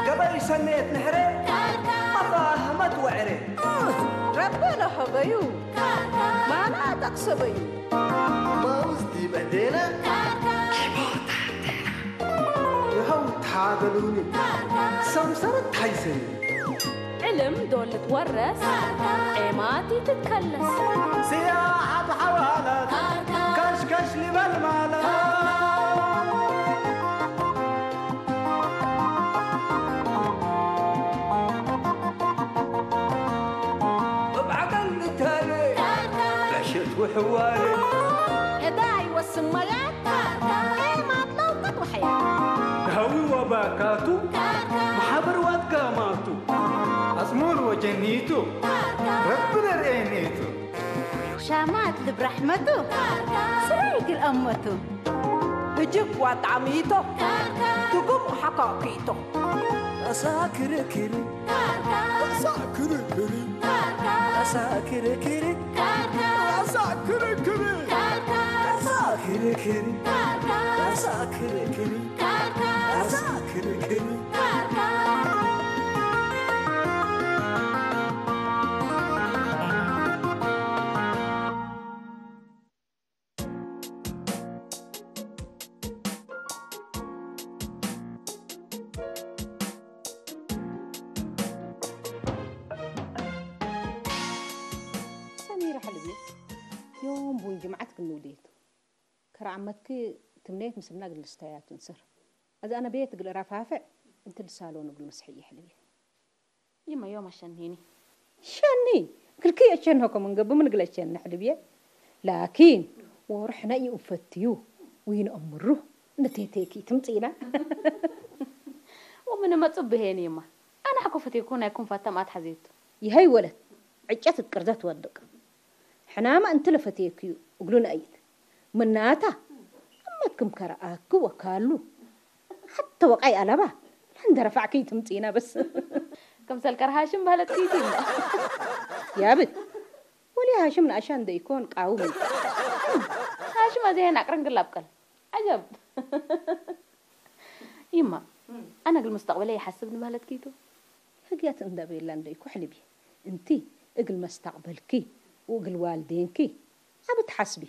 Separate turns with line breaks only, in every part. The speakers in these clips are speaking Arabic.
قبل سنة نحري الله ما توعري
ربنا حبيو ما أنا تقصبي
ما وزدي بدينا يهو تحاضلوني سمسرة حيسري
علم دول تورث عماتي تتكلس
سياحة بحوالات كشكش لي بالمالات وحوالي
هداي والسميات ايه ما تلوقت وحياة
هوي وباكاتو محبر واتقاماتو أزمور وجنيتو ربنا رأينيتو
شامات برحمته سريك الأمتو
هجب وطعميته تقوم حقاقيته
أساكر كري أساكر كري أساكر كري أساكر كري أساكر كري أساكر كري أساكر كري
يوم بون جمعتك النوديت كرعمتك تمنيت مسمنا قل استيات نصر إذا أنا بيت قل رافافع أنت الصالون قل مسحية حلوة
يما يوم عشان
شاني قل كي أشنهكم من قبل من قل أشن حلوة لكن ورحنا يوفتيو وين أمره نتيتيكي تمطينا
ومن ما تصبهيني يما أنا حكوفتي يكون فاتمات حزيت
يهي ولد عجت الكرزات ودك حنا ما أنت لفتيكيو وقلون أيد مناتا أمتكم كرأك وكالو حتى وقعي ألبا عند رفع كي تمتينا بس
كم سالكر هاشم بهلت كيتين
يا بنت ولي هاشم عشان ده يكون قاومي
هاشم أزين أقرن قلبكل عجب يما أنا قل مستقبلي يحسبني بهلت كيتو
حقيقة أنت بيلان ده يكون حلبي أنتي اقل مستقبلكي وقل والدينكي عبد حسبي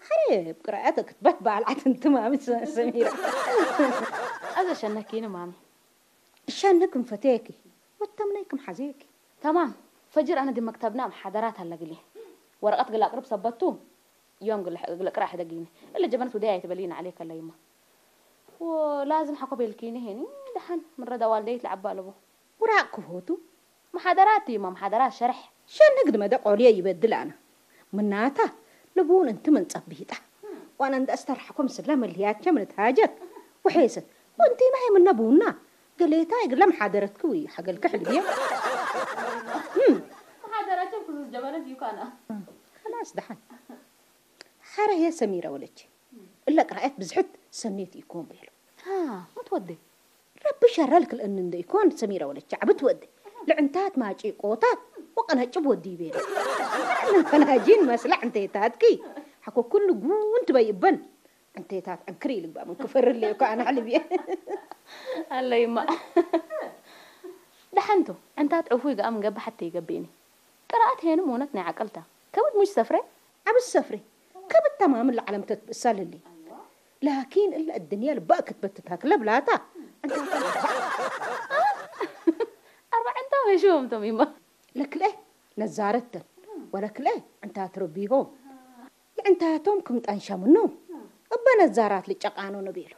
حريب قراءتك تبتبع العتن تمام سميرة
هذا شنكينا مامي
شنكم فتاكي والتمنيكم حزيكي
تمام فجر أنا دي مكتبنا محاضرات هلا قلي ورقات قل أقرب صبتوه يوم قل أقرأ حدا قيني إلا جبنت وداية تبلين عليك الله يما ولازم حقو بالكيني هني دحن مرة دا والدي تلعب بالبو
وراكو هوتو
محاضرات يما محاضرات شرح
شان نقد ما دق عليا يبدل أنا مناتا لبون أنت من تصبيته وأنا عند أسترحكم سلام الهيات كملت هاجت وحيست وأنتي ما هي من نبونا قليتا يقول محاضرتك وي حق الكحل بيا
محاضرات بخصوص جبنت يوكانا
خلاص دحن حارة يا سميرة ولدي إلا قرأت بزحت سميت يكون بيلو
ما تودي
ربي شرالك لأن ده يكون سميرة ولدي عبت ودي لعنتات ما جي قوتات وقنا جب ودي بيلو أنا جين مسلع انتيتاتكي حكو كل قوانت بيبن انتيتات أنكري لك بقى من كفر اللي وكأنا علي بيه
الله يما دحنتو انتات عفوي قام قب حتى يقبيني قرأت هنا مونتني عقلتها كبد مش سفري
عب السفري كبد تمام اللي علمتت بسال اللي لكن إلا الدنيا لباكت بتتهاك لبلاتا انت
أربع انتو يشوهم تميمة
لك ليه نزارتن ولك ليه انت تربيهم انت تومكم تنشا منهم أبا نزارات اللي تشقانو نبيلو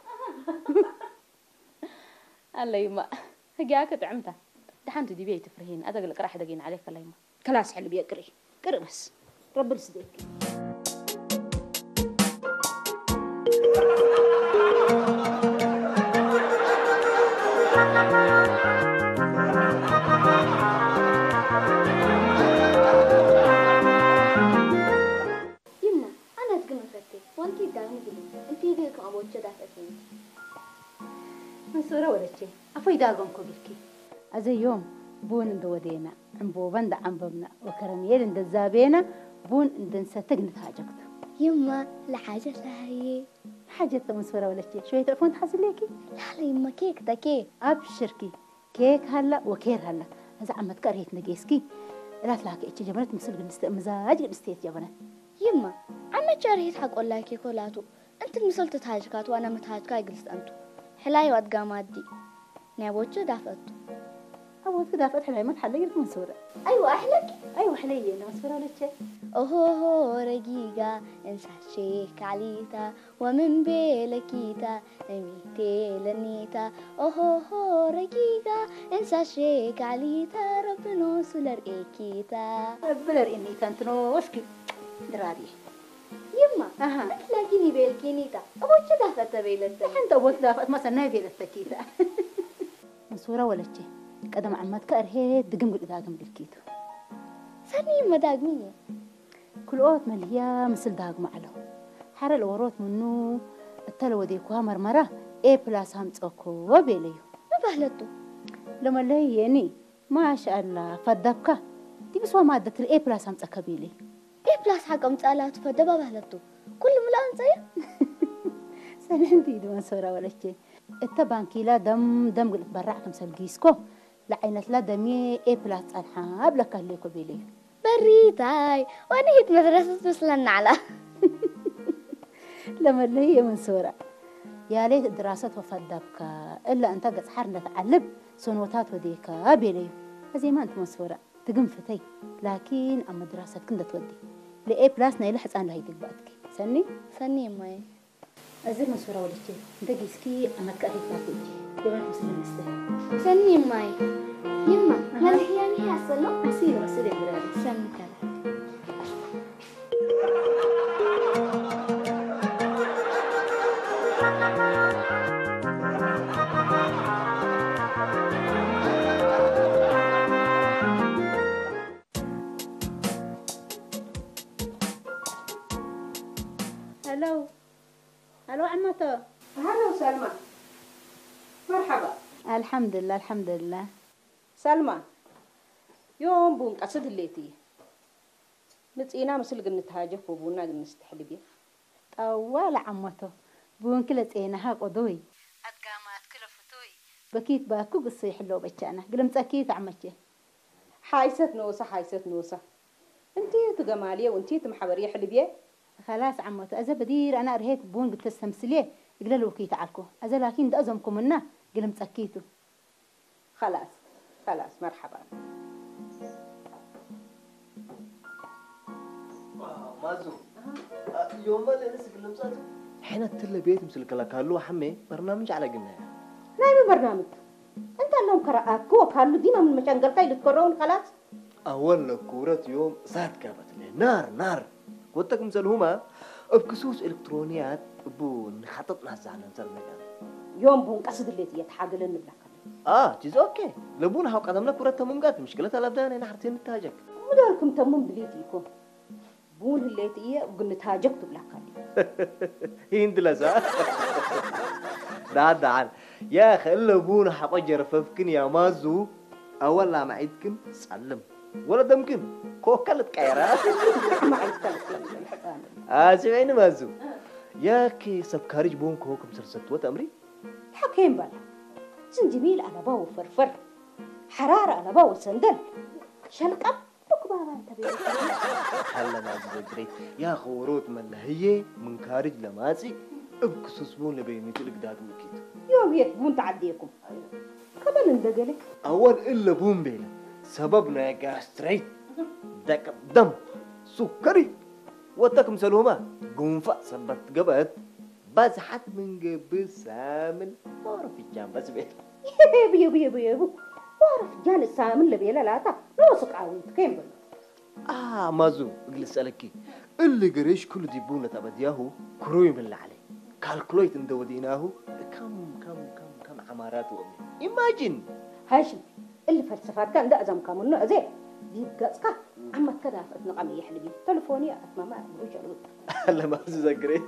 الله يما هجاك تعمتها دحنت دي بيت فرهين أدق لك راح دقين عليك الله يما
كلاس حلو بيقري قري بس رب يسديك
يمنا أنا أتقن فتي وأنتي داغني قلي أنتي ديك أبو جدا فتي
منصورة ولا شيء أفوي داغن كبيركي
أزي يوم بون دودينا عم بوبند عم بمنا وكرميل عند الزابينا
بون اندن ستجنت حاجكت
يما لحاجة هي
حاجة مسورة ولا شيء شوية تلفون تحصل ليكي
لا يما كيك ده كيك
أبشركي كيك هلا وكير هلا هذا عم تكرهت نجيسكي لا تلاقي إيش جبنت مسلق مزاج نستيت جبنت
يما عم تشارهيت حق ولا كيك ولا تو أنت المسلت تهاجكات وأنا متهاجكا جلست أنتو حلاي واتقامات دي نابوتشو دافت
أول كده فتح العين ما تحلي لك مسورة
أيوة أحلك
أيوة حلية أنا مسورة ولا شيء
أوهو رقيقة انسى شيك عليتا ومن بيلكيتا نميتي لنيتا أوهو رقيقة انسى شيك عليتا ربنا سلر إيكيتا
بلر إني كانت نوشكي دراري
يما
أها
تلاقيني بيلكينيتا أبو كده فتا بيلتا
أنت أول كده فات مثلا نايفي للتكيتا مسورة ولا شيء قدم عمات كأرهيت دقم قل إذا قم بالكيتو
سني يما داقمية
كل أوت مليا مثل داق معلو حر الوروت منو التلو ديكوها مرمرة إيه بلاس هم تأكو وبيليو
ما بهلتو
لما اللي يعني ما شاء الله فدبكة دي بس ما أدت الإيه بلاس هم تأكو بيلي
إيه بلاس حقهم تقالات فدبا بهلتو كل ملان زي
سنين دي دوان سورة ولا شيء التبانكي لا دم قلت برعكم سلقيسكو لعينت لا دمي إيه بلاس الحاب لك الليكو بيلي
بريتاي وأنا هيت مدرسة مثلنا على
لما اللي هي منصورة يا ليت الدراسات وفدبك إلا أنت قد حرنا تعلم سنوتات وديك بيلي زي ما أنت منصورة تقم فتي لكن أما دراسة كنت تودي لإيه بلاسنا يلحس أنا هيدك بعدك
سني ماي
أزل منصورة ولا شيء أنت جيسكي أما كأهيك باتيجي يبقى مسلم نستهل
سني ماي يما هل هي يعني هسلو
أسير يا برادي
سني كذا
هلو عمتو
هلا سلمى مرحبا
الحمد لله
سلمى يوم بون قصد الليتي نتينا مثل قلت هاجف وبونا قلت نستحلبي
طوال عمتو بون كلا تينها قدوي أتقامات كلا فتوي بكيت باكو قصي حلو بچانا قلمت أكيد عمتي
حايست نوسة انتي تقمالية وانتي تمحورية حلبية
خلاص عمتو أزا بدير أنا أرهيت بون قلت تستمسليه يقول له كيت عالكو أزا لكن ده أزمكم منه قلمت أكيتو
خلاص مرحبا
مازو يوم ما لنسك اللمساتو حين تلا بيت مسلك لك هلو حمي برنامج على قلنا
نايم برنامج انت اللهم قرأكو كانوا ديما من مشانقل قايل تكرون خلاص
أول كورة يوم ساعة كابت لي نار قلتك مثلهما بكسوس إلكترونيات بو نخطط ناس على نزل مكان
يوم بون قصد اللي يتحاجل نبلك
جيز أوكي لبونا حاو قدمنا كورة تمومقات مشكلتها لابدانا نحرتين التاجك
مداركم تموم بليتيكم بون اللي تيه وقلنا تهاجكتوا بلاك
هند لسا دعال يا أخي إلا بونا حبجر ففكن يا مازو أولا ما عيدكن سلم ولا دمكن كوكلت كيرات
ما عيد
سمعيني مازو يا كي سبكارج بون كوكم سرست وتأمري
حكيم بلا زنجبيل على باو فرفر حرارة على باو سندل شلقب بابا انت بيه
هلا مازو زجري يا خوروت من هي من كارج لماسي ابكسوس بون لبيني تلك داد وكيتو
يوم هيك بون تعديكم كمان اندقلك
أول إلا بون بينا سببنا جاستريت دك دم سكري وتكم سلوما قنفة سبت قبت بس حد من قبل سامن ما أعرف الجام بس بيه
بيو وعرف جان السامن اللي بيلا لا تا نوسق عاويت كيم بلا
مازو اجلس ألكي اللي قريش كل ديبونة تبدياهو كروي من اللي عليه كالكوليت اندوديناهو كم عمارات وأمي imagine
هاشم اللي فلسفات كان ده أزم كامونو أزي دي بقاسكا عمت كده نقامي يحلبي تلفوني أتماما وجرود
هلا مازو زجريت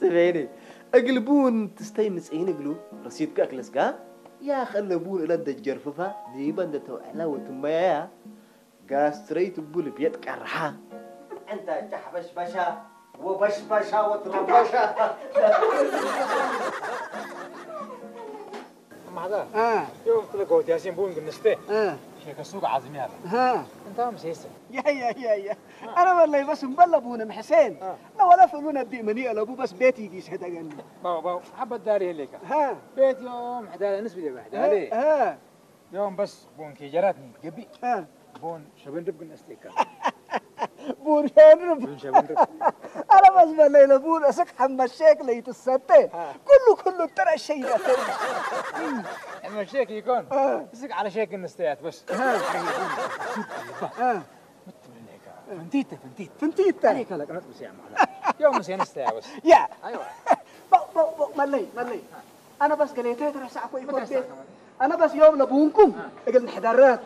سمعيني أقلبون تستيمس عين قلو رصيد كأكلسكا يا خلبون إلى الدجر ففا ديبان ده توعلا وتمايا جاستريت بول بيت قرحة أنت تحبش بشا وبش بشا وتربشا
ماذا؟ يوم كل قوت ياسين بون قلنستي شيخ السوق عظيم هذا أنت مسيسة
يا انا والله بس مبلبون محسين لا ولا فلونا دي مني الابو بس بيتي دي سهدا قال
باو حبة داري هليك
ها
بيت يوم حدالة نسبة بحدالة
ها
يوم بس بون كي جراتني قبي
ها
بون شبين رب قلنستي
بون شانرب
بون شبين رب
انا بس بالليل بون اسك حم الشيك ليت السته كله ترى الشيء ده
اما الشيك يكون يسك على شيك قلنستيات بس فنتيتا عليك لك انا بس يا عم يوم مسينستها بس
يا
ايوه
ملي انا بس قليتها ترى ساعه كويس انا بس يوم لبونكم اقل حدارات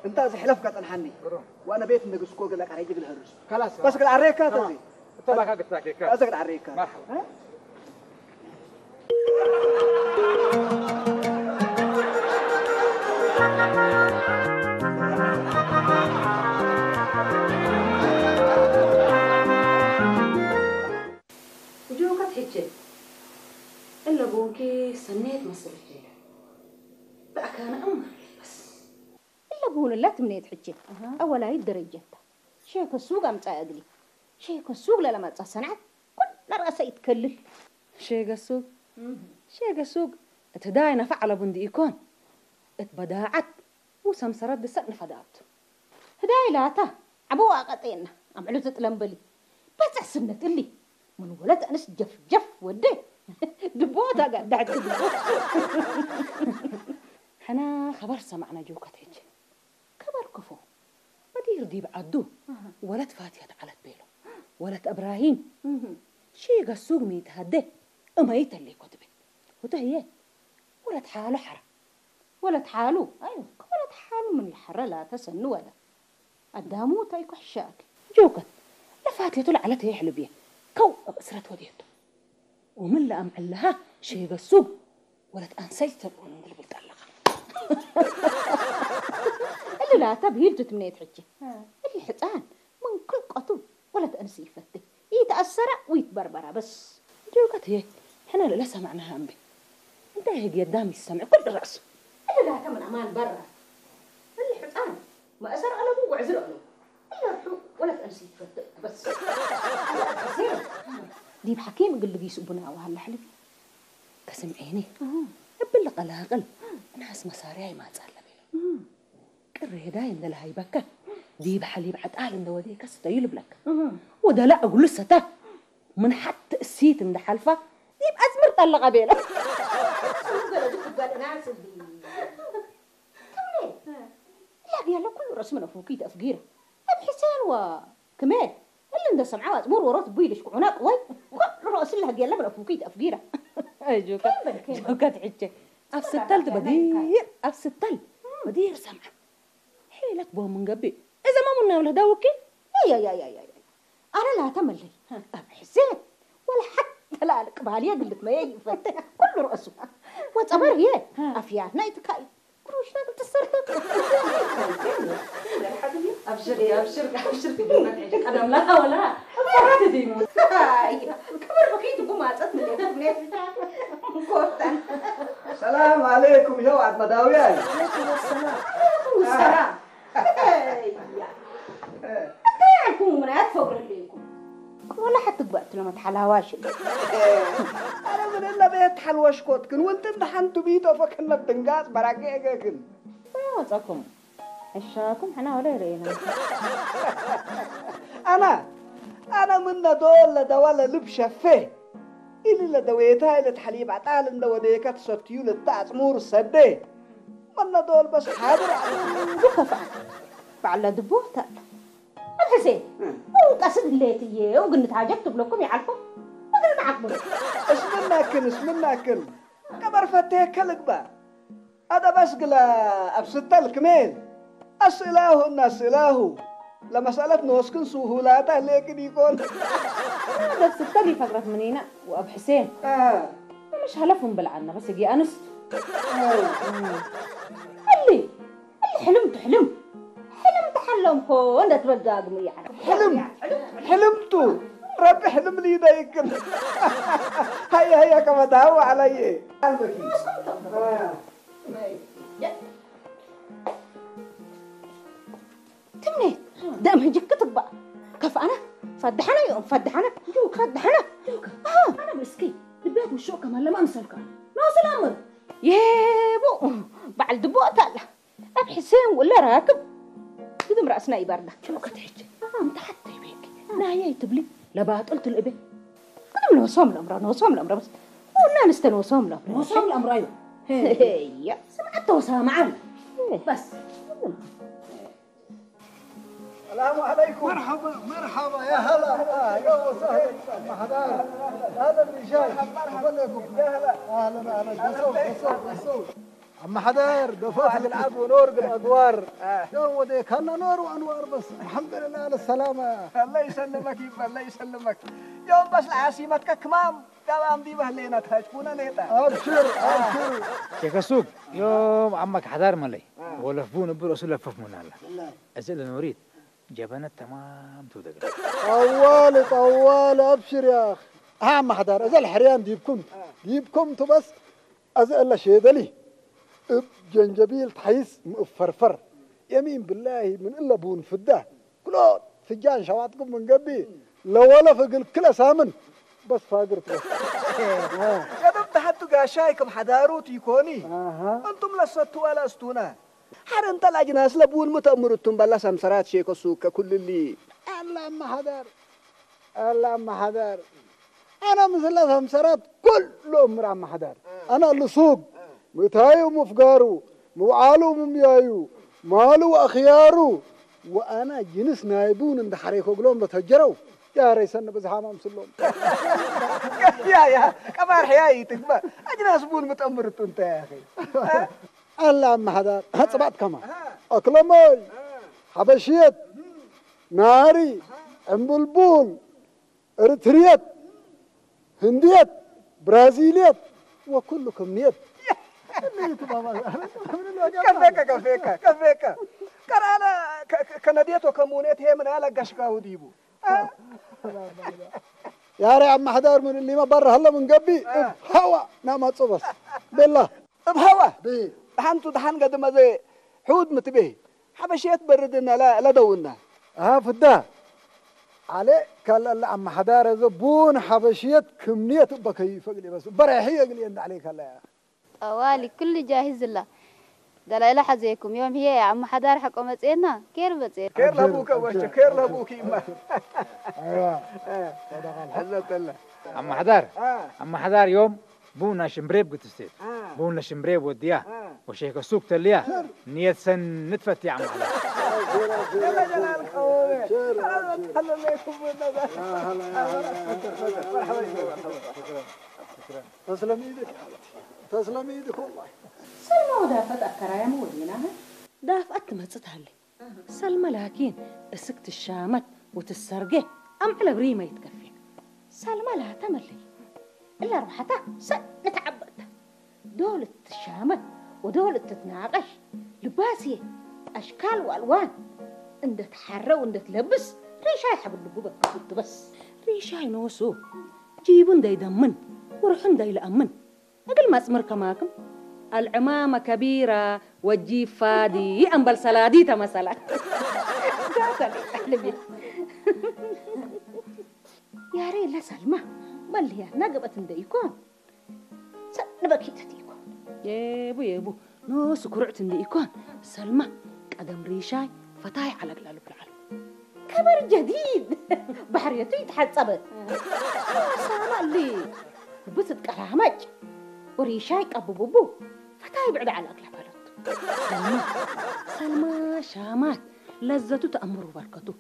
انت زحلف قد انحني وانا بيت نقصكو قال لك على يجيب الهرس
خلاص
بس قال عريكات هذي
طلع قلت لك
بس قال عريكات
مرحبا
وجوكت حجة إلا بونكي سنيت مصرف جيلة بقى كان أمر بس إلا بون لا تمنيت حجة أولا هي الدرجة شيك السوق أم تأدلي شيك السوق لما تصنعت كل رأسه يتكلل شيك السوق اتهداي نفعل بندي يكون اتبداعت وسمسرت دسن فدات هداي لاتا عبوا قطينا أم علو تتلمبلي بس سنة اللي من ولد أنس جف ودي دبوتا قاعد دبوت حنا خبر سمعنا جوكت هيك خبر كفو مدير دي بعدو ولد فاتية على بيلو ولد إبراهيم شي قصوق ميت هده أميت اللي كتبت وتهيه ولد حاله حرة ولد حاله أيوه ولد حاله من الحرة لا تسن ولا قدامه تايكو حشاك جوكت لفاتية طلع على تيحلو بيه كو أسرت وديته ومن لأم علها شيء قصوب ولد أنسيت الأولى اللي بتطلقها اللي لا تبهيل تتمنيت حجة اللي حتان من كل قطو ولد أنسي يفته يتأثر ويتبربرها بس جوقت هيك حنا لا سمعناها أمبي انت هيك يدامي السمع كل رأسه اللي لا تمن أمان برا اللي حتان ما أسر ألمو وعزر ألمو اللي ولد أنسي يفته بس دي بحكيم قل لي يسبنا وهلا حلف كسم عيني ابلغ قلاقل ناس مصاريعي ما تصلى بيه قري هداي ان لها يبكى دي بحلي بعد قال ان ودي كسته يلبلك وده لا اقول لسه من حتى السيت من حلفه دي بازمر طلقه بيلك قال ناس دي لا يلا كل رسمنا فوقيت افقيره ام حسين وكمال اللي انت سمعوا ازمور ورات بيلش كعناق وي الرأس اللي هجي لما فوقيت افقيره اي جوكت حجه افستلت بدير سمع حيلك بو من قبي اذا ما منا ولا داوكي يا انا لا تملي حسين ولا حتى لا لك بالي قلت ما يجي فتح كل رأسه وتصبر هي افياتنا يتكاي كروش لا قلت السرطة ابشري بنتعجك انا لا ولا فرات ديمون كبر بكيت بو ما صت من
السلام عليكم يا وعد مداوي
عليكم السلام يعرفون من أتفوق ليكم ولا حتى قبعت لما تحلهواش
أنا من إلا بيت حلوش كوتكن وانت امتحنتوا بيتو فكنا بتنقاس براكيكن
يا وصاكم عشاكم حنا ولا رينا
أنا من دول لدوالة لبشة فيه إلي لدويتها إلي تحليب عطال إن دوديكات ستيو للتعصمور السدي من دول بس حاضر
بخفا فعلا دبوتا الحسين وقصد الليتيه وقلت هاجبت بلكم يعرفوا وقلت معكم
اسمنا كن كبر فتيه كلقبا هذا بس قلا أبسطل كمين أسئلاه لمسألة نوسكن سهولاته لكن يكون
هذا بستلي فقرة منينا وأب حسين مش هلفهم بالعنا بس يجي أنس اللي حلمت حلم كون ده تبدأ يعني
حلمتوا ربي حلم لي دايكن هيا كما دعوا علي
تمني دام هجيك تطبق كيف أنا فدحنا يوم فدحنا أنا مسكين البيت والشوق كمان لما أمسلك ناس الأمر يابو بعد دبوة تلا أب حسين ولا راكب قدم رأسنا يبرده شو كتحكي أنت حتى يبيك نايا يتبلي لبعد قلت الإبن قدم نوصام الأمر بس قلنا نستنوصام الأمر نوصام الأمر أيوه هي سمعت وسام معنا بس
السلام عليكم
مرحبا يا هلا يا وسهلا محضار هذا الرجال مرحبا لكم
يا هلا
اهلا بسوق عم حدار دفعت
العب ونور بالادوار
هو ده كان نور وانوار بس الحمد لله على السلامه
الله يسلمك يبا الله يسلمك يوم بس العاصمتك كمام تمام دي بهلينا تهجبونا نيتا
ابشر
شيخ السوق يوم عمك حضار ملي ولفون برسول لفف من الله أزل نوريد جبنة تمام تودق
طوال ابشر يا اخي عم حدار ازل حريان ديبكم تو بس ازل شيدلي جنجبيل تحيس فرفر يمين بالله من الا بون فده كلود فجان شواتكم من قبي لو ولا فقل كل سامن بس فاقرت بس
يا دم تحدوا قاشايكم حداروت يكوني انتم لسطوا ولا استونا حر انت الاجناس لبون متأمرتم بلا سمسرات شيكو سوكا كل اللي
الله عم حدار انا مثل سمسرات كل امر عم حدار انا اللي سوق متايو مفقارو موعالو مميايو مالو اخيارو وانا جنس نايبون عند حريكو قلوم بتهجروا يا ريسنا بزحامه مسلوم
يا كبار حياي تكبر اجناس بون متأمرتم انت يا اخي
الله عم حدار هتصبعت كمان اكلمي حبشيت ناري امبلبول اريتريات هنديات برازيليات وكلكم نيت
كفيك كرانا كنديت وكمونيت هي من على قشقه وديبو
يا ري عم حدار من اللي ما برا هلا من قبي هوا نام تصبس بالله
بهوا دحان قدم زي حود متبه حبشيت بردنا لا دونا
فدا عليه قال عم حدار زبون حبشيت كمنيت بكيف قلي بس بريحيه قلي ان عليك الله يا
أوالي كل جاهز الله دلائل حزيكم يوم هي يا عم حدار حق أمتنا كير بتصير
كير لابوك وش كير لابوك إما
ايوه
عزت الله
عم حدار يوم بونا شمبريب قلت استيد بونا شمبريب ودياه وشيخ السوق تلياه نية سن نتفتي عم حدار
يلا جلالك هلا ليكم
تسلم ايدك والله
سلمى ودافت أكرايا مودينها دافت مصتها لي سلمى لكن اسكت الشامت وتسرقه أم على بريمة يتكفي سلمى لا تملي إلا روحتها نتعبدها دولة الشامت ودولة تتناقش لباسية أشكال وألوان عند تحرى وعند تلبس ريشاي حب اللقوبة كنت بس ريشاي نوسو جيبون دا يدمن وروحون دا يلأمن أقل ما اسمر كماكم العمامة كبيرة والجيب فادي أنبل سلاديتا مثلا يا ري لا سلمى مالي نقبت دا يكون نبكي تتيكون يابو نوس كرعت دا يكون سلمى قدم ريشاي فتاي على قلالو بالعالم كبر جديد بحريته يتحسبت سلمى اللي بسط كرامج وريشاي قبوبو فتاي بعد على أكل بالت سلمى شامات لذته تأمر وبركته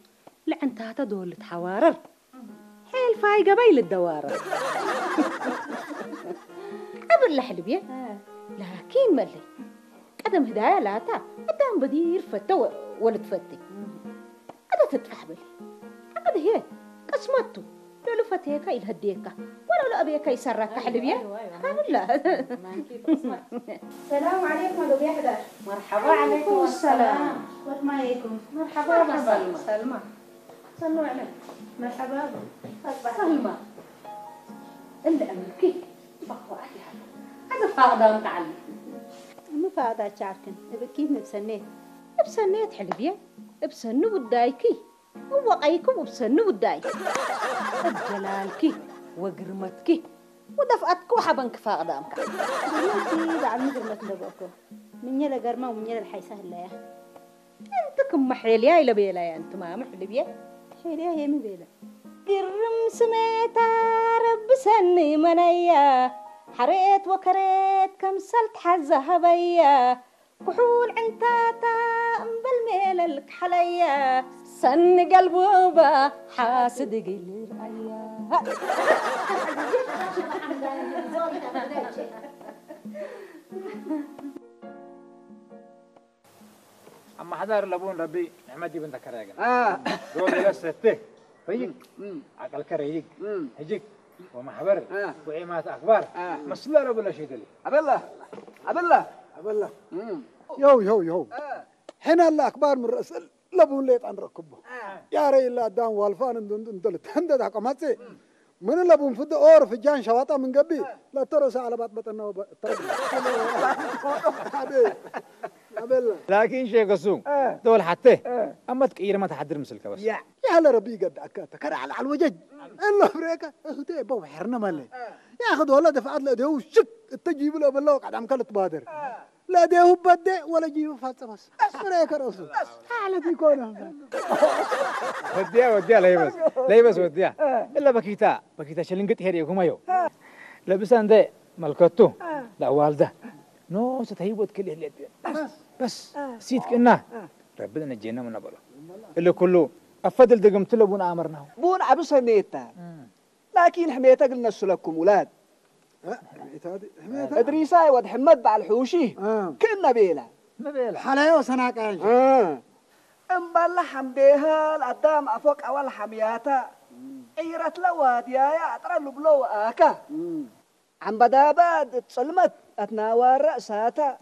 لعنتها دولة حوارر حيل فاي قبيل الدوارة قبل لحلبية لكن ملي قدم هدايا لاتا قدام بدير فتة ولا تفتي قد تتفحبل قد هي قسمته لو لفتيك الهديك ولا لو أبيك يسرك حلبية لا السلام عليكم يا دبي حدا
مرحبا عليكم
السلام ورحمة عليكم
مرحبا
سلمى سلمى صلوا عليه مرحبا
سلمى اللي أملكي فقوعتي هذا فاقدة متعلم
ما فاقدة شعركن كيف بسنيت حلبية بسنو بدايكي ووقيكم بسنو بداي بجلالكي وقرمتكي ودفعتك وحبنك فاقدامك دلوقتي بعد مقرمت لبوكو من يلا قرمة ومن يلا الحيسة هلا انتكم محيليا إلا بيلا يا انتم ما محلبيا حيليا هي من بيلا قرم سميتا رب سني منيا حريت وكريت كمسلت حزة هبيا كحول عنتاتا بالميل لك حليا سن قلبوبة حاسد قليل أيا
أما حضر لبون ربي نعمتي بنت كراجل دول إلى ستة فيك عقل كريج هجيك ومحبر وعيمات أخبار مسلا رب الله شيء دلي
عبالله يو حين الله أكبر من رأسل لبون ليت عن ركبه يا ري الله دام والفان اندلت هندد حكماتي من لبون فد اور في جان شواطة من قبي لا ترى على بات بطنا عبالله
لكن شيء قصون دول حتى أما تكير ما تحضر مسلك بس
يا هلا ربي قد أكاتا كرا على الوجج إلا فريكا اخدي بو حرنا مالي ياخذ ولا دفعت له ده وشك تجيب له بالله قاعد عم كلت بادر لا ده هو بدي ولا جيب فاتس بس فريكا رسول على بيكون
وديها ليه بس وديها إلا بكيتا شلنقت هيري كومايو لبسان ده ملكته لا والده نو ستهيبوت كل اللي بس سيتك إنه ربنا نجينا من نبله اللي كله أفضل دقمت له بون أمرناه
بون عبس هنيتا لكن حميتك قلنا لكم ولاد إدريساي ود حمد بعد الحوشي كنا بيلا
حلايا وسناك عايش
امبلا حمديها القدام أفوق أول حمياتا عيرت لواد يا ترى لبلو آكا عم بداباد تصلمت أتناور رأساتا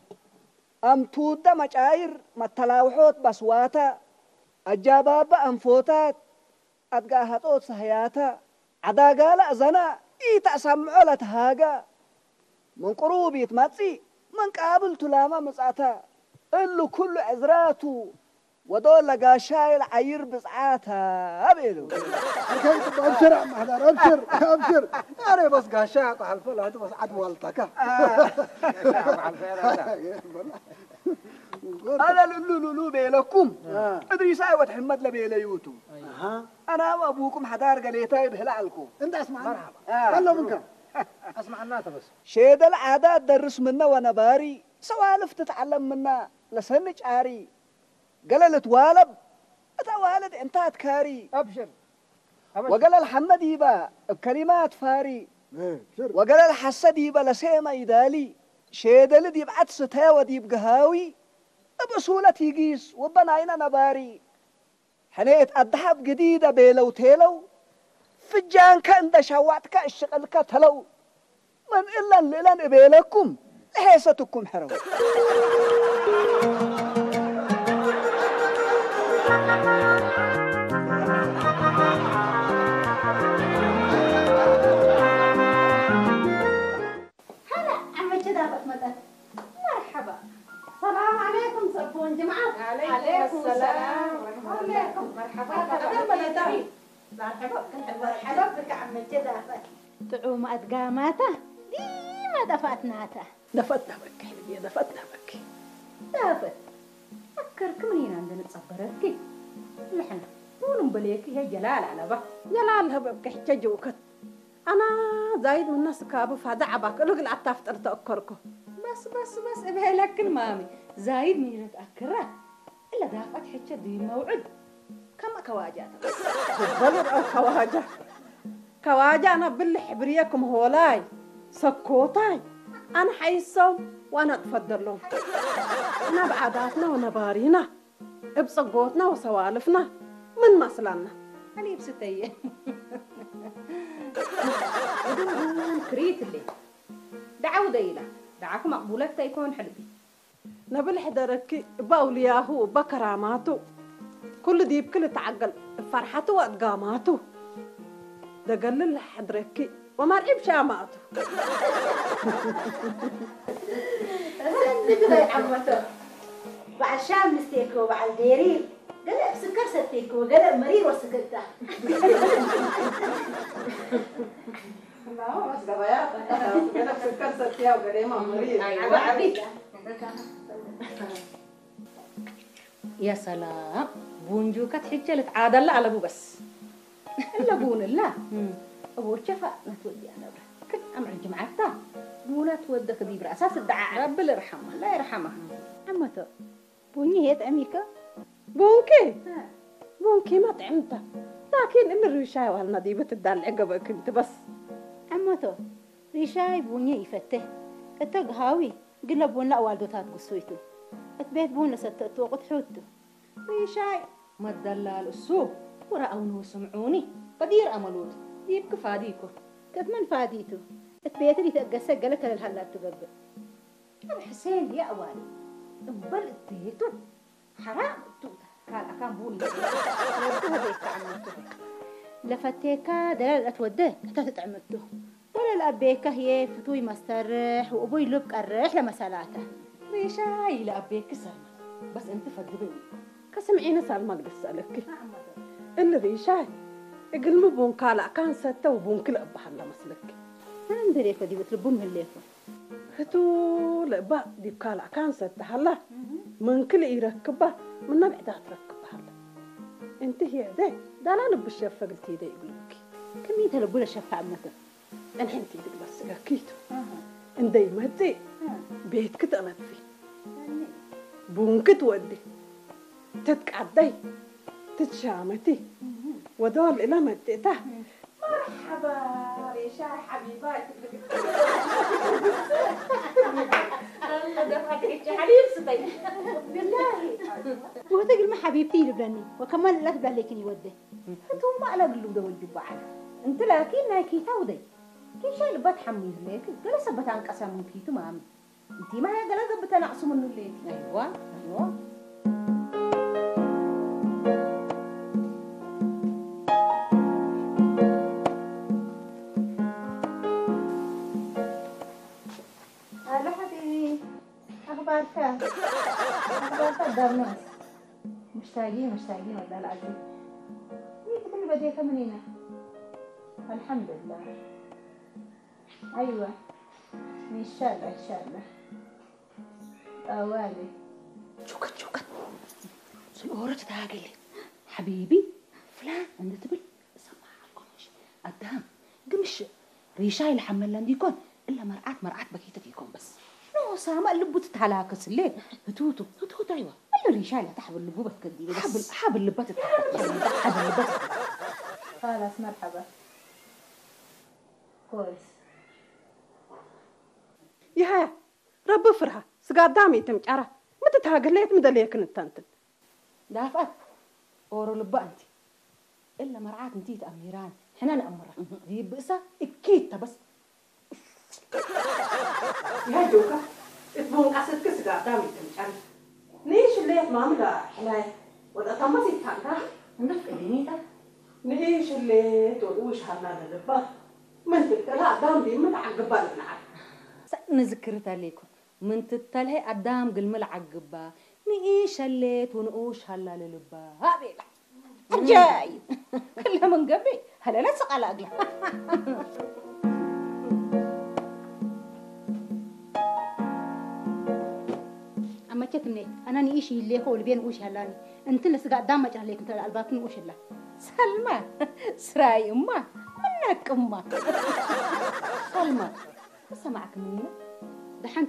أم تودا مجاير متلاوحوت بسواتا الجباب أنفوتات أتقاهت أوت سهياتا عداقال أزنا تسمعوا لتهاجا من قروبي تماتي من قابل تلاما مسعتا إلو كل عزراته ودول لقاشاي العير بسعاتها أبيلو
أبشر عم حدار أبشر أنا بس قاشاك وحلفل هذا بس عد والتك
أنا لولو بيلكم إدريساي وتحمد لبيليوتو أنا وأبوكم حدار قليتاي بهلعلكم
أنت أسمع مرحبا والله منك
أسمع الناس بس
شيد العادات درس منا وأنا باري سوالف تتعلم منا لسنج عاري قللت والب أتوالد أنت تكاري
أبشر
وقال الحمد يبا بكلمات فاري وقال الحسد يبا لسيما يدالي شيد اللي يبعت ستاوى ديب قهاوي بسهولة يقيس وبناينا نباري حنيت الذهب جديدة بيلو تيلو فجان كان دا شوعتك الشغلك تلو من إلا لإلان إبيلكم لحيستكم حرو
هلا عم جدابك مدد مرحبا السلام عليكم صفون جماعة عليكم السلام عليكم مرحبا مرحبا بك عم جدابك تعوم أدقاماته ديما دفتناته
دفتنا بك حبيبي دفتنا بك
دافت فكرك منين عندنا تصبرك نحن ونم بليك هي جلال على بك
جلال هبك حججوكت أنا زايد من الناس كابو فهذا عباك لقل عطافت أرتأكركو
بس ابهي لك المامي زايد مين تأكره إلا دافت حجة دي موعد كما كواجات
بلد أو كواجة أنا بالحبريكم هولاي سكوتاي أنا حيصوم وأنا أتفضل لهم أنا بعاداتنا ونبارينا بصقوتنا وسوالفنا من مثلنا
أنا بستيه كريت اللي دعوا ديلا دعاك مقبولات تيكون حلبي
نبل حدرك باولياهو بكراماتو كل دي بكل تعقل فرحته وأدقاماته ده قال حدرك وما رعب شاماته
صدق يا عمته بعد شام نستيكو وبعد ديرين قلب سكر ستيكو وقلب مرير وسكرته
لا بس قبايات قلب سكر ستيا وقلب مرير
ايوه عبيد يا سلام بونجو كتحجلت عادل على ابو بس الا بون الله ابو شفا نتودي انا كنت امر جمعتها بونا تودك دي براساس الدعاء رب اللي يرحمها لا يرحمها عمته بوني هي اميكا
بونكي ما طعمته لكن ان الريشاي وهالنضيبه الدلع قبل كنت بس
عمته ريشاي بوني يفته اتقهاوي قلنا بونا والدتها قصويته اتبيت بونا ستت وقت حوته ريشاي ما الدلال السوق ورأوني وسمعوني قدير أملوت يبقى فاديكو كيف من فاديته اتبيت اللي تقسى قالك للهلا تقبل أبو حسين يا أواني بل اتبيته حرام توتا قال أكان بوني لفتيكا دلال أتوديه حتى تتعمدته ولا الأبيكا هي فتوي مسترح وأبوي لبك الريح لمسالاته ريشاي لأبيك سلمى بس انت فدبي
كسمعينا سالمك بسألك اللي ريشاي قل مبون كالا كان ستة وبون كل أبا حلا مسلك
عندي دي بتلبون من الليفة
هتو لأبا دي كالا كان ستة حلا من كل يركبه من نبع ده تركبه حلا انت هي ده لا نب الشفة قلتي ده يقولك
كم يتلبون الشفة عمته
أنا حنتي دي بس قاكيتو ان دي مهدي بيت كت أمد فيه بون كت ودي تتقعدي تتشامتي ودول إلى مدته مرحبا ريشاي حبيباتي
الله دفعتك حبيب ستي بالله وتقول ما حبيبتي لبناني وكمان لا تبالي لكن يوده انتم ما على قلو ده والجبا انت لكن ناكي تودي كي شيء بتحمل لك جلس بتنقسم من فيتو مامي انتي ما هي جلس بتنقسم منه الليل ايوه أخبارك الدرناس مشتاقين والله العظيم مين كل بديك من هنا الحمد لله أيوة إن شاء الله أوالي شوكت سنورة تاقلي حبيبي فلان أنت تبل سمع الدهم قمش ريشاي الحمل لانديكون إلا مرعات بكيتتيكم بس نو سامع اللبو تتعلاكس الليل هتوتو ايوه اللي ريشاي تحب اللبو بتكدي بس حاب اللبات حاب اللبات خلاص مرحبا كويس
يا رب فرها سقادامي تمجرة متى تهاجليت مدليك نتنتن
دافعت اورو لبا انت الا مرعات انتي اميران حنا نامرك دي بقسا اكيد بس
يا جوكا اتبون قصد كسقا دامي تمشان ليش اللي ما ملا حلاي ولا تمسي تانتا
نفك دينيتا
ليش اللي تقولوش هلا للبا من تلقى دام دي متعقبة لنا
نذكرت عليكم من تتلهي قدام قل العقبة نقيش هليت ونقوش هلا للبا هابي جاي كلها من قبل هلا لا تسق على أقلها أما تكني أنا نيشي اللي هو اللي بين وش هلاني أنت اللي سقى دامج عليك أنت الباطن وش الله سلمى سراي أمه منك أمه سلمى سمعك مني دحن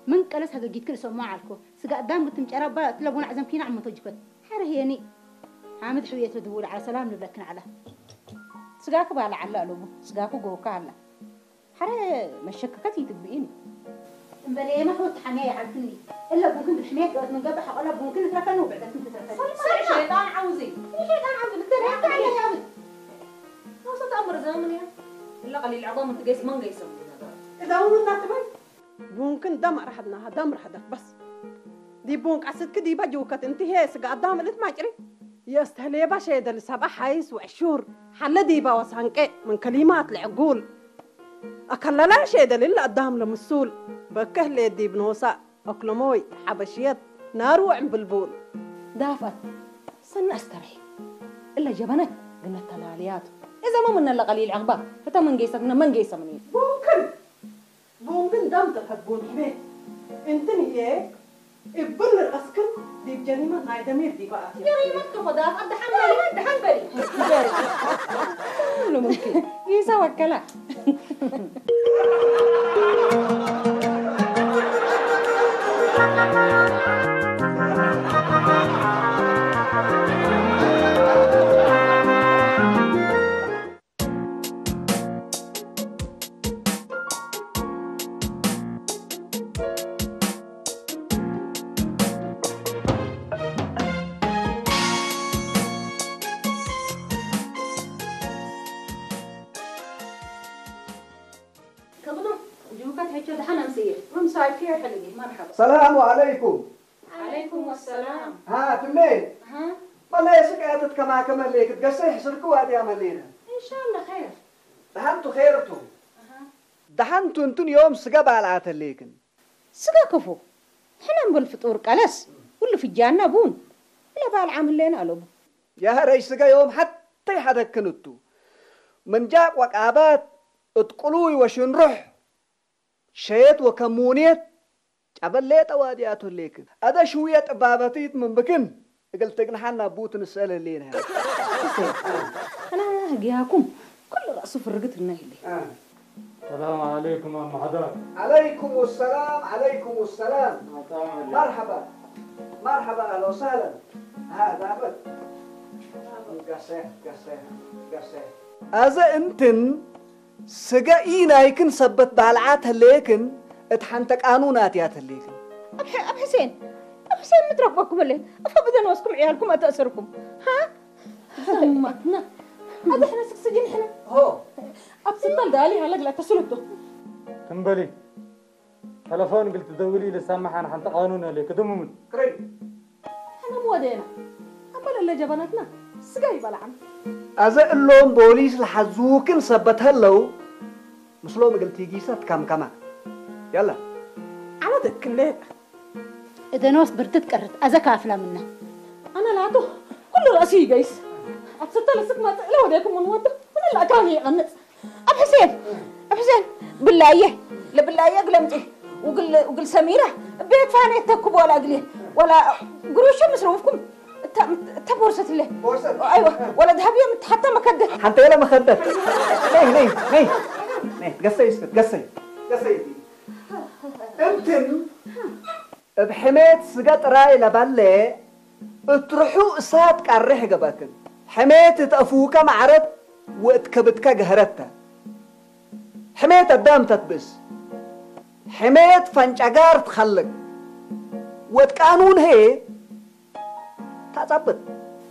من قلس هذا جيت كل سماع عليكو سقى دام قلت مجرب بقى تلبون عزم كينا عم توجفت حره هيني حامد حوية تدور على سلام نبلكن على سقاك بقى على لوبو سقاكو جوكا على حره مشككتي تبقيني بلي ما هو تحنيه عرفتني الا ممكن تحنيك من قبل حقولها ممكن تركنه وبعدين كنت تركنه شيطان عاوزي شيطان عاوزي بالدنيا عليها يا ولد وصلت أمر زمن يا إلا قليل عظام أنت جيس من جيسم
إذا هو من ناتبي ممكن دم رحدنا دم رحدك بس دي بونك عسد كدي بجوكت انت هي سقا قدام اللي تماجري يستهلي باشا يدل سبع حيس وعشور حل دي باوسانك من كلمات العقول أكللا شيء دليل قدام لمسول بكه لي دي بنوسا أكلموي حبشيات نار وعم بالبول
دافت سن أستري إلا جبنك قلنا التلاليات إذا ما من إلا قليل عقبة فتا من جيسمنا من جيسمني
ممكن دم تحبون حبيت انتني هيك ابن الأسكن دي بجريمة هاي دمير دي بقى
جريمة كفداف أد حنبلي أد حنبلي لا ممكن يسوى الكلام
السلام عليكم.
عليكم السلام.
ها تمين.
ها
والله يا سكاتت كما ليك تقصي يحصلكوا وادي عملينا.
ان شاء الله خير.
دحنتوا خيرتوا. دحنتوا انتن يوم سقا بالعات ليكن.
سقا كفو. حنا نقول فطور قلس ولا في الجنة بون. لا بالعام اللي نقلب.
يا ريس سقا يوم حتى يحدكنتوا. من جاك وقابات اتقلوي وشنروح. شيت وكمونيت عبل ليت واديات ليكن هذا شوية بابتيت من بكن قلت نحنا بوت نسأل اللي هنا
أنا هجياكم كل رأس فرقة النيلي
السلام عليكم أم حضرتك.
عليكم السلام عليكم السلام مرحبا مرحبا أهلا وسهلا هذا أبد قصة هذا أنتن سجائنا يكن سبت بالعات هليكن اتحنتك قانونات يا هليكن
أب حسين متربكم اللي أفبدنا واسكم عيالكم أتأسركم ها زمتنا هذا احنا سجين احنا
هو
أبسط دالي هلا لا تسلطه
تنبلي تلفون قلت دولي لسامح أنا حنت قانون عليك دمومن
كري
احنا مو ودينا أبل اللي جبنتنا سجاي بلعن
أذا اللون بوليس الحزوكن سبت هلو مسلوم قلت يجيسات كم يلا
على ذك الليل
إذا نوس برتت كرت أذا كافلة منه أنا لعته كل رأسي جيس أبسط لسك ما لو وديكم من وده من اللي كان يغنس أب حسين بالله لبالله قلمتي وقل سميرة بيت فاني تكب ولا أقليه ولا قروش مصروفكم تبورسة الله
بورسة
أيوة ولا ذهبية حتى مكدة
حتى يلا مخدة نيه قصي انتم بحماية سقط راي لبالي اترحوا اسات كارح قباكن حماية تأفوكا معرت واتكبتكا قهرتها حماية الدام تتبس حماية فانشاقار تخلق واتقانون هي تتبت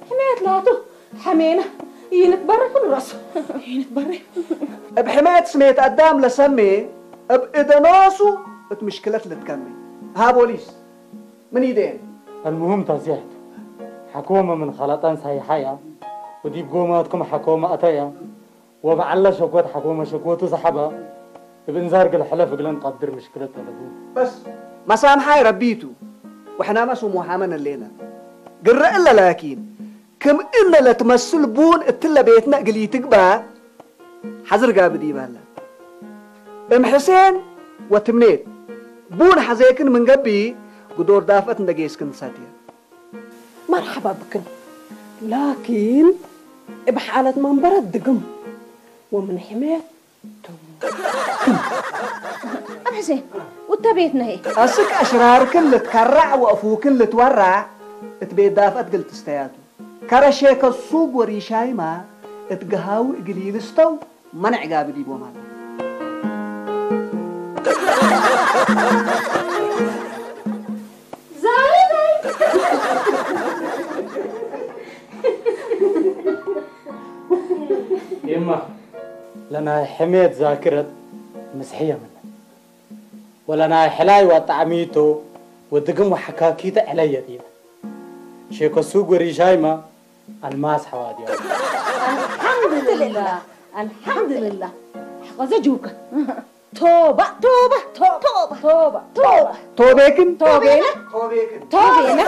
حماية لاتو حمينة ينتبرك كل راسه ينتبرك
بحماية سميت قدام لسمي بإذا ناسو مشكلات اللي تكمل ها بوليس من يدين
المهم تصيحت حكومة من خلطان صحيحية ودي بقوماتكم حكومة أتايا وبعلا شكوت حكومة شكوت صحبها بنزارق الحلف قلنا نقدر مشكلتها لابوه
بس مسامحة ربيتو وحنا ما سو محامنا اللينا قرأ إلا لكن كم إن لا تمثل بون اتلا بيتنا قليتك با حزر قابدي بالا ام حسين وتمنيت بون حزيكن من قبي قدور دافت ندقيسكن ساتيا
مرحبا بكم لكن بحالة منبرة دقم ومن حماية
أب حسين واتبيتنا هي
أسك أشراركن اللي تكرع وأفوكن اللي تورع اتبيت دافت قلت استياتو كرشيك الصوب وريشاي ما اتقهاو قليل استو منع قابدي بومان
يما أنا حميت ذاكرة مسحية منه ولا أنا حلاي وطعميته ودقم وحكاكيته علي دي شيكو سوق وريشايما الماس حوادي
الحمد لله الحمد لله غزجوك توبة توبة توبة توبة توبة
توبيكن
توبينا
توبيكن
توبينا